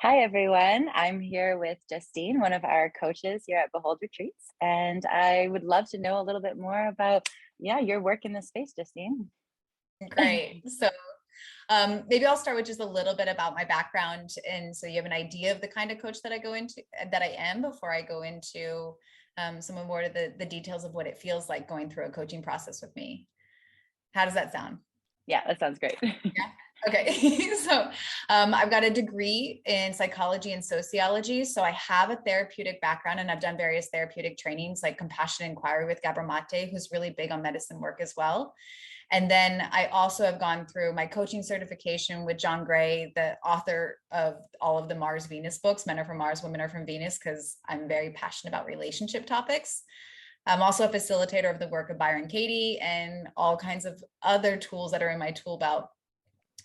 Hi, everyone. I'm here with Justine, one of our coaches here at Behold Retreats, and I would love to know a little bit more about, your work in this space, Justine. Great. Maybe I'll start with just a little bit about my background. And so you have an idea of the kind of coach that I go into, that I am before I go into some more of the details of what it feels like going through a coaching process with me. How does that sound? Yeah, that sounds great. Yeah. Okay. I've got a degree in psychology and sociology. So I have a therapeutic background and I've done various therapeutic trainings like compassion inquiry with Gabor Mate, who's really big on medicine work as well. And then I also have gone through my coaching certification with John Gray, the author of all of the Mars Venus books, Men Are From Mars, Women Are From Venus, because I'm very passionate about relationship topics. I'm also a facilitator of the work of Byron Katie and all kinds of other tools that are in my tool belt.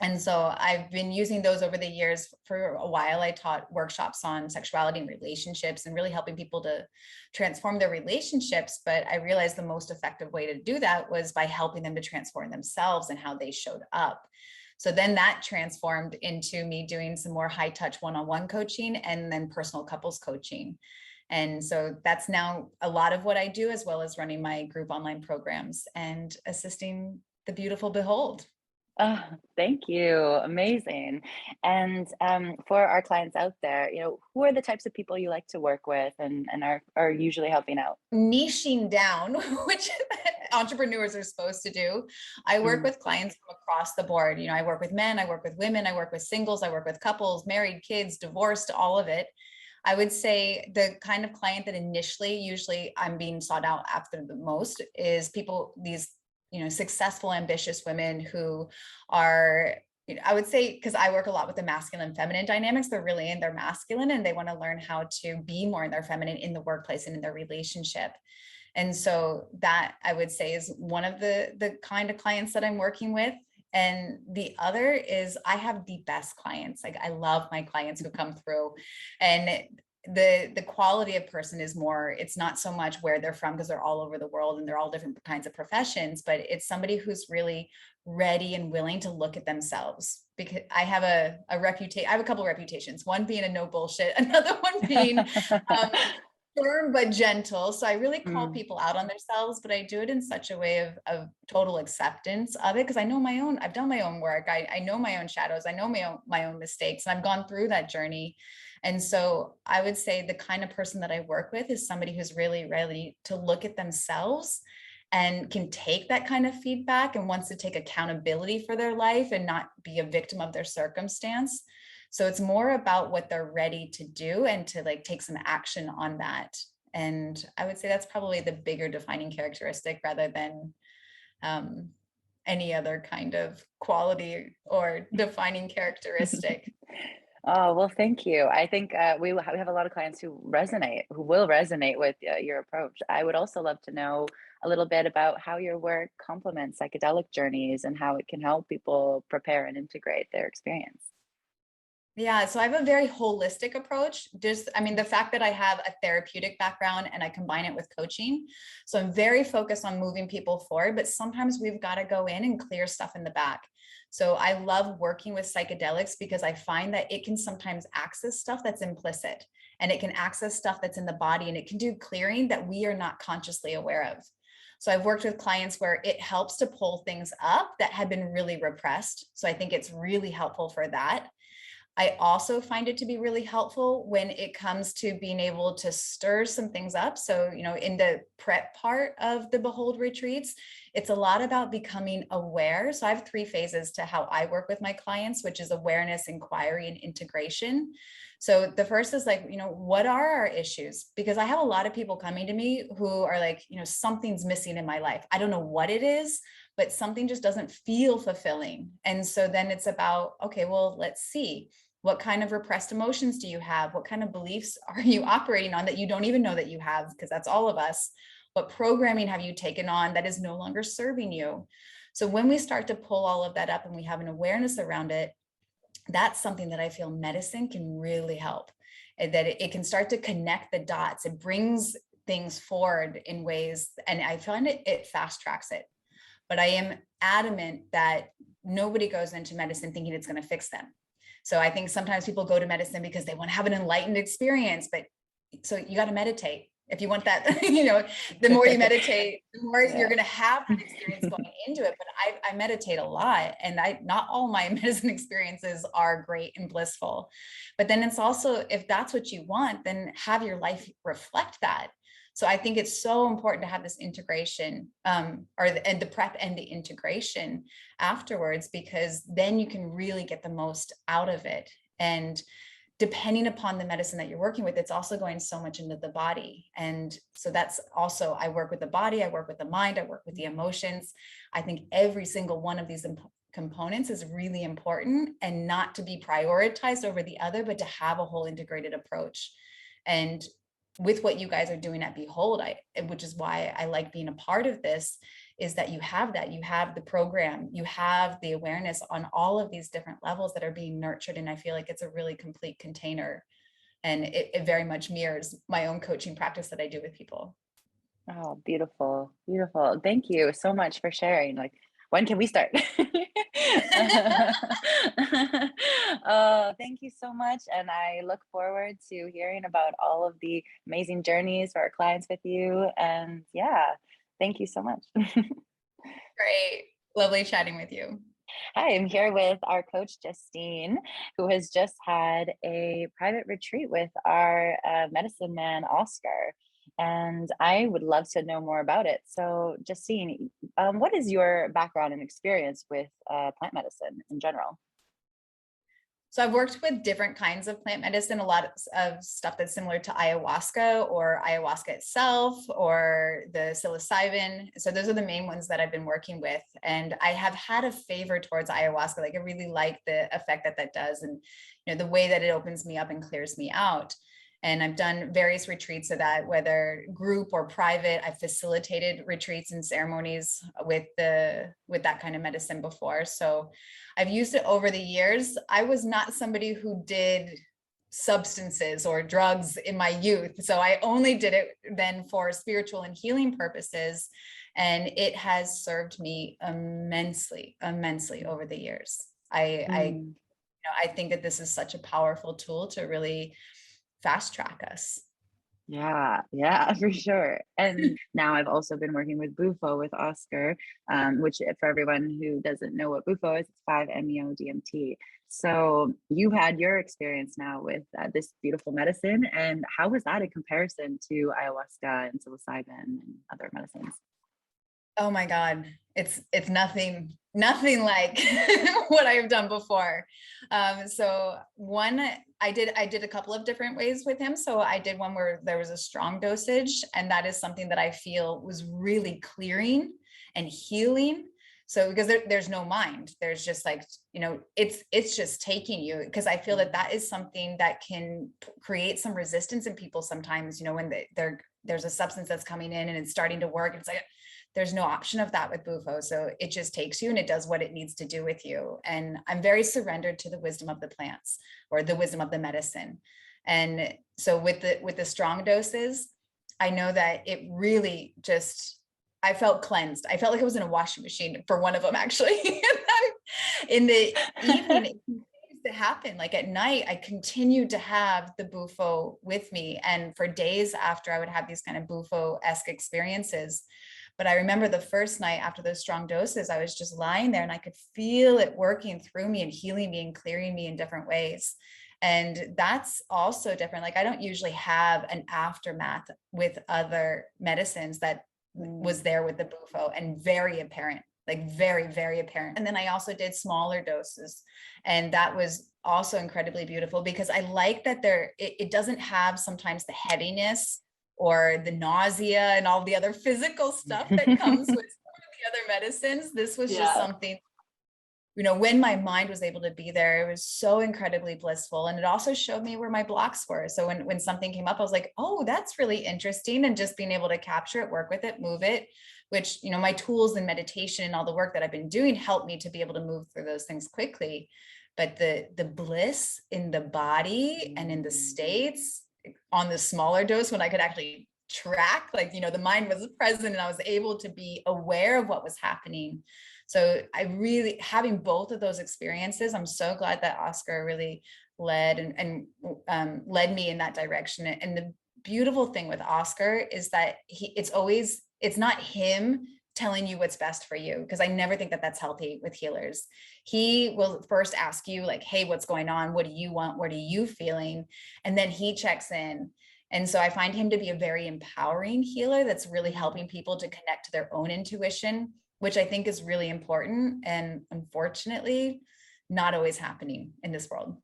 And so I've been using those over the years. For a while, I taught workshops on sexuality and relationships and really helping people to transform their relationships. But I realized the most effective way to do that was by helping them to transform themselves and how they showed up. So then that transformed into me doing some more high touch one-on-one coaching and then personal couples coaching. And so that's now a lot of what I do, as well as running my group online programs and assisting the beautiful behold. Oh, thank you. Amazing. And for our clients out there, who are the types of people you like to work with and are usually helping out? Niching down, which entrepreneurs are supposed to do. I work Mm, with clients from across the board. I work with men, I work with women, I work with singles, I work with couples, married, kids, divorced, all of it. I would say the kind of client that usually I'm being sought out after the most is people, these, successful, ambitious women who are, I would say, because I work a lot with the masculine feminine dynamics, they're really in their masculine and they want to learn how to be more in their feminine in the workplace and in their relationship. And so that, I would say, is one of the kind of clients that I'm working with. And the other is I have the best clients. Like, I love my clients who come through, and the quality of person is more, it's not so much where they're from, because they're all over the world and they're all different kinds of professions, but it's somebody who's really ready and willing to look at themselves. Because I have a reputation, I have a couple of reputations, one being a no bullshit, another one being firm but gentle. So I really call mm, people out on themselves, but I do it in such a way of total acceptance of it, because I know my own, I've done my own work. I know my own shadows. I know my own mistakes, and I've gone through that journey. And so I would say the kind of person that I work with is somebody who's really ready to look at themselves and can take that kind of feedback and wants to take accountability for their life and not be a victim of their circumstance. So it's more about what they're ready to do and to like take some action on that. And I would say that's probably the bigger defining characteristic, rather than um, any other kind of quality or defining mm. characteristic. Oh, well, thank you. I think we have a lot of clients who will resonate with your approach. I would also love to know a little bit about how your work complements psychedelic journeys and how it can help people prepare and integrate their experience. Yeah, so I have a very holistic approach. I mean, the fact that I have a therapeutic background and I combine it with coaching. So I'm very focused on moving people forward, but sometimes we've got to go in and clear stuff in the back. So I love working with psychedelics because I find that it can sometimes access stuff that's implicit, and it can access stuff that's in the body, and it can do clearing that we are not consciously aware of. So I've worked with clients where it helps to pull things up that had been really repressed. So I think it's really helpful for that. I also find it to be really helpful when it comes to being able to stir some things up. So, in the prep part of the Behold retreats, it's a lot about becoming aware. So I have three phases to how I work with my clients, which is awareness, inquiry, and integration. So the first is like, what are our issues? Because I have a lot of people coming to me who are like, something's missing in my life. I don't know what it is, but something just doesn't feel fulfilling. And so then it's about, okay, well, let's see. What kind of repressed emotions do you have? What kind of beliefs are you operating on that you don't even know that you have? Because that's all of us. What programming have you taken on that is no longer serving you? So when we start to pull all of that up and we have an awareness around it, that's something that I feel medicine can really help. And that it can start to connect the dots. It brings things forward in ways, and I find it fast tracks it. But I am adamant that nobody goes into medicine thinking it's going to fix them. So I think sometimes people go to medicine because they want to have an enlightened experience, but so you got to meditate. If you want that, you know, the more you meditate, the more you're going to have that experience going into it. But I meditate a lot, and not all my medicine experiences are great and blissful. But then it's also, if that's what you want, then have your life reflect that. So I think it's so important to have this integration, and the prep and the integration afterwards, because then you can really get the most out of it. And depending upon the medicine that you're working with, it's also going so much into the body. And so that's also, I work with the body, I work with the mind, I work with the emotions. I think every single one of these components is really important, and not to be prioritized over the other, but to have a whole integrated approach. And with what you guys are doing at Behold, which is why I like being a part of this, is that you have the program, you have the awareness on all of these different levels that are being nurtured. And I feel like it's a really complete container, and it very much mirrors my own coaching practice that I do with people. Oh, beautiful, beautiful. Thank you so much for sharing. Like, when can we start? Oh, thank you so much. And I look forward to hearing about all of the amazing journeys for our clients with you. And yeah, thank you so much. Great. Lovely chatting with you. Hi, I'm here with our coach, Justine, who has just had a private retreat with our medicine man, Oscar. And I would love to know more about it. So, Justine, what is your background and experience with plant medicine in general? So I've worked with different kinds of plant medicine, a lot of stuff that's similar to ayahuasca, or ayahuasca itself, or the psilocybin. So those are the main ones that I've been working with. And I have had a favor towards ayahuasca. Like, I really like the effect that that does, and, you know, the way that it opens me up and clears me out. And I've done various retreats of that, whether group or private. I've facilitated retreats and ceremonies with that kind of medicine before. So I've used it over the years. I was not somebody who did substances or drugs in my youth. So I only did it then for spiritual and healing purposes. And it has served me immensely, immensely over the years. I think that this is such a powerful tool to really fast track us. Yeah, yeah, for sure. And now I've also been working with Bufo with Oscar, which for everyone who doesn't know what Bufo is, it's 5-MeO-DMT. So you had your experience now with this beautiful medicine, and how was that in comparison to ayahuasca and psilocybin and other medicines? Oh my God, it's nothing like what I've done before. So one, I did a couple of different ways with him. So I did one where there was a strong dosage, and that is something that I feel was really clearing and healing. So because there's no mind, there's just like, you know, it's just taking you, because I feel that that is something that can create some resistance in people sometimes, you know, when there's a substance that's coming in and it's starting to work. It's like, there's no option of that with Bufo. So it just takes you and it does what it needs to do with you. And I'm very surrendered to the wisdom of the plants, or the wisdom of the medicine. And so with the strong doses, I know that it really just, I felt cleansed. I felt like I was in a washing machine for one of them, actually. In the evening, it continues to happen. Like at night, I continued to have the Bufo with me. And for days after, I would have these kind of Bufo-esque experiences. But I remember the first night after those strong doses, I was just lying there and I could feel it working through me and healing me and clearing me in different ways. And that's also different. Like, I don't usually have an aftermath with other medicines that was there with the Bufo, and very apparent, like very, very apparent. And then I also did smaller doses, and that was also incredibly beautiful, because I like that it doesn't have sometimes the heaviness or the nausea and all the other physical stuff that comes with some of the other medicines. This was just something, you know, when my mind was able to be there, it was so incredibly blissful. And it also showed me where my blocks were. So when something came up, I was like, oh, that's really interesting. And just being able to capture it, work with it, move it, which, you know, my tools and meditation and all the work that I've been doing helped me to be able to move through those things quickly. But the bliss in the body and in the states on the smaller dose, when I could actually track, like, you know, the mind was present and I was able to be aware of what was happening. So I really, having both of those experiences, I'm so glad that Oscar really led and led me in that direction. And the beautiful thing with Oscar is that it's not him telling you what's best for you, because I never think that that's healthy with healers. He will first ask you like, hey, what's going on? What do you want? What are you feeling? And then he checks in. And so I find him to be a very empowering healer that's really helping people to connect to their own intuition, which I think is really important and unfortunately not always happening in this world.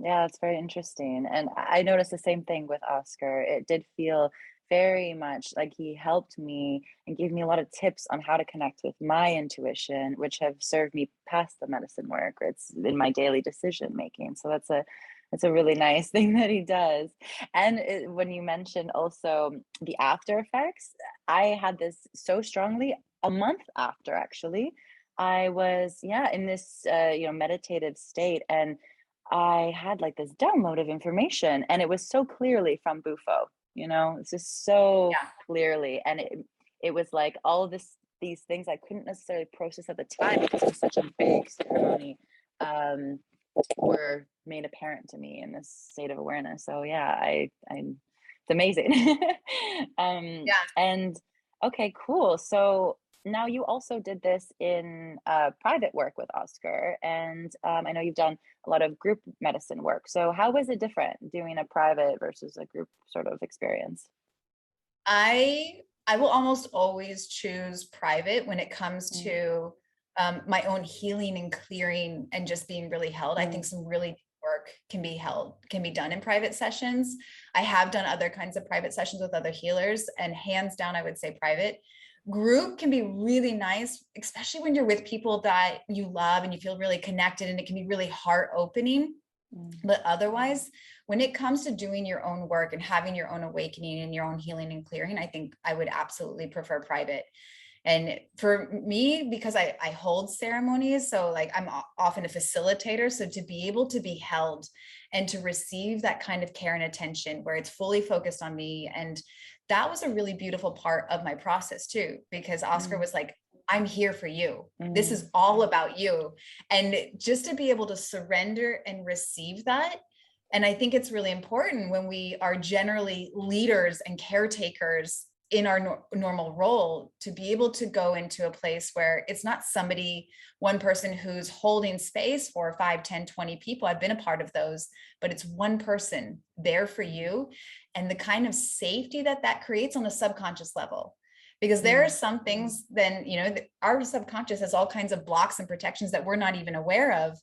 Yeah, that's very interesting. And I noticed the same thing with Oscar. It did feel very much like he helped me and gave me a lot of tips on how to connect with my intuition, which have served me past the medicine work. It's in my daily decision making. So that's a really nice thing that he does. And when you mentioned also the after effects, I had this so strongly a month after actually. I was, yeah, in this meditative state, and I had like this download of information, and it was so clearly from Bufo, it's just so Yeah. clearly. And it was like all of these things I couldn't necessarily process at the time because it was such a big ceremony, um, were made apparent to me in this state of awareness. So yeah, it's amazing. Yeah. And okay, cool. So now you also did this in private work with Oscar, and I know you've done a lot of group medicine work. So how was it different doing a private versus a group sort of experience? I will almost always choose private when it comes Mm, to my own healing and clearing and just being really held. I think mm, some really deep work can be done in private sessions. I have done other kinds of private sessions with other healers, and hands down, I would say private. Group can be really nice, especially when you're with people that you love and you feel really connected, and it can be really heart opening. mm, But otherwise, when it comes to doing your own work and having your own awakening and your own healing and clearing, I think I would absolutely prefer private. And for me, because I hold ceremonies, so like I'm often a facilitator. So to be able to be held and to receive that kind of care and attention where it's fully focused on me. And that was a really beautiful part of my process too, because Oscar mm, was like, I'm here for you. This mm, is all about you. And just to be able to surrender and receive that. And I think it's really important when we are generally leaders and caretakers in our normal role, to be able to go into a place where it's not one person who's holding space for 5, 10, 20 people. I've been a part of those, but it's one person there for you, and the kind of safety that that creates on a subconscious level. Because there are mm, some things then, our subconscious has all kinds of blocks and protections that we're not even aware of.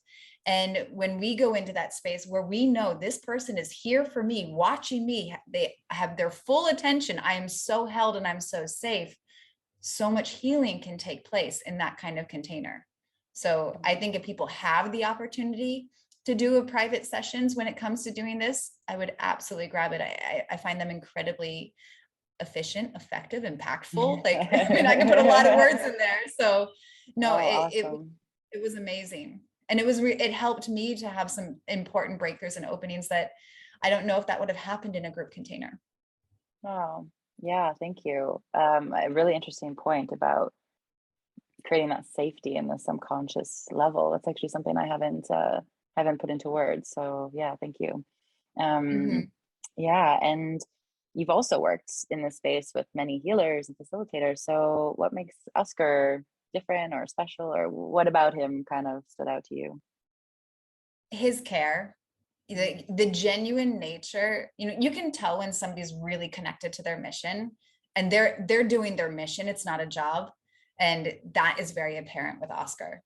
And when we go into that space where we know this person is here for me, watching me, they have their full attention, I am so held and I'm so safe, so much healing can take place in that kind of container. So I think if people have the opportunity to do a private sessions when it comes to doing this, I would absolutely grab it. I find them incredibly efficient, effective, impactful. Like, I mean, I can put a lot of words in there. So Oh, no, awesome. it was amazing. And it helped me to have some important breakthroughs and openings that I don't know if that would have happened in a group container. Wow. Yeah, thank you. A really interesting point about creating that safety in the subconscious level. That's actually something I haven't put into words. So yeah, thank you. Mhm. Yeah, and you've also worked in this space with many healers and facilitators. So what makes Oscar different or special, or what about him kind of stood out to you? His care, Mm, the genuine nature, you can tell when somebody's really connected to their mission and they're doing their mission. It's not a job. And that is very apparent with Oscar.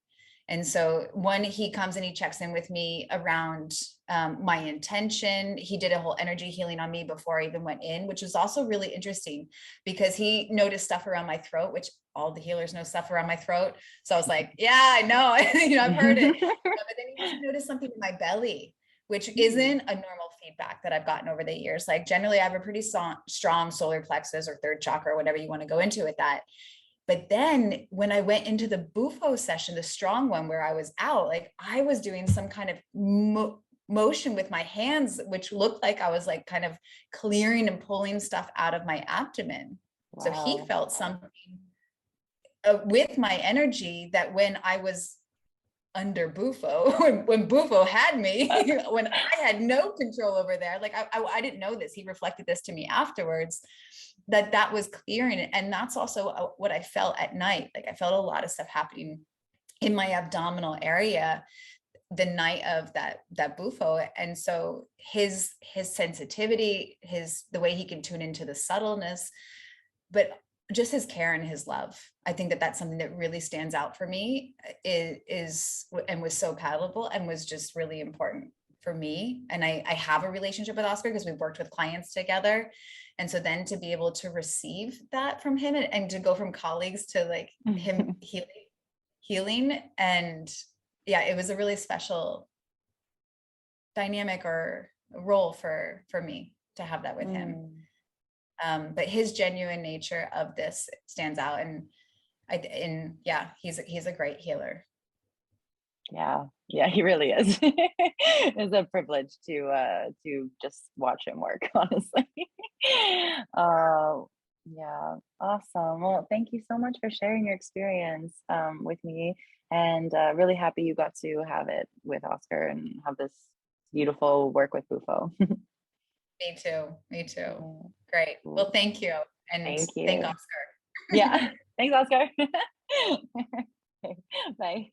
And so when he comes and he checks in with me around my intention, he did a whole energy healing on me before I even went in, which was also really interesting because he noticed stuff around my throat, which all the healers know stuff around my throat. So I was like, yeah, I know, I've heard it. But then he also noticed something in my belly, which Mm, isn't a normal feedback that I've gotten over the years. Like generally I have a pretty strong solar plexus or third chakra, whatever you want to go into with that. But then when I went into the Bufo session, the strong one where I was out, like I was doing some kind of motion with my hands, which looked like I was like kind of clearing and pulling stuff out of my abdomen. So he wow. felt something with my energy, that when I was under Bufo, when Bufo had me, when I had no control over there, like I didn't know this. He reflected this to me afterwards, that was clear. And that's also what I felt at night. Like I felt a lot of stuff happening in my abdominal area the night of that Bufo. And so his sensitivity, the way he can tune into the subtleness, but just his care and his love. I think that that's something that really stands out for me, is and was so palatable and was just really important for me. And I have a relationship with Oscar because we've worked with clients together. And so then to be able to receive that from him, and to go from colleagues to like him healing. And yeah, it was a really special dynamic or role for me to have that with him. But his genuine nature of this stands out, and yeah, he's a great healer. Yeah, he really is. It's a privilege to just watch him work, honestly. Yeah, awesome. Well, thank you so much for sharing your experience with me, and really happy you got to have it with Oscar and have this beautiful work with Bufo. Me too. Me too. Yeah, Great. cool. Well, thank you. And Thank thank you. Oscar. Yeah, thanks, Oscar. Bye.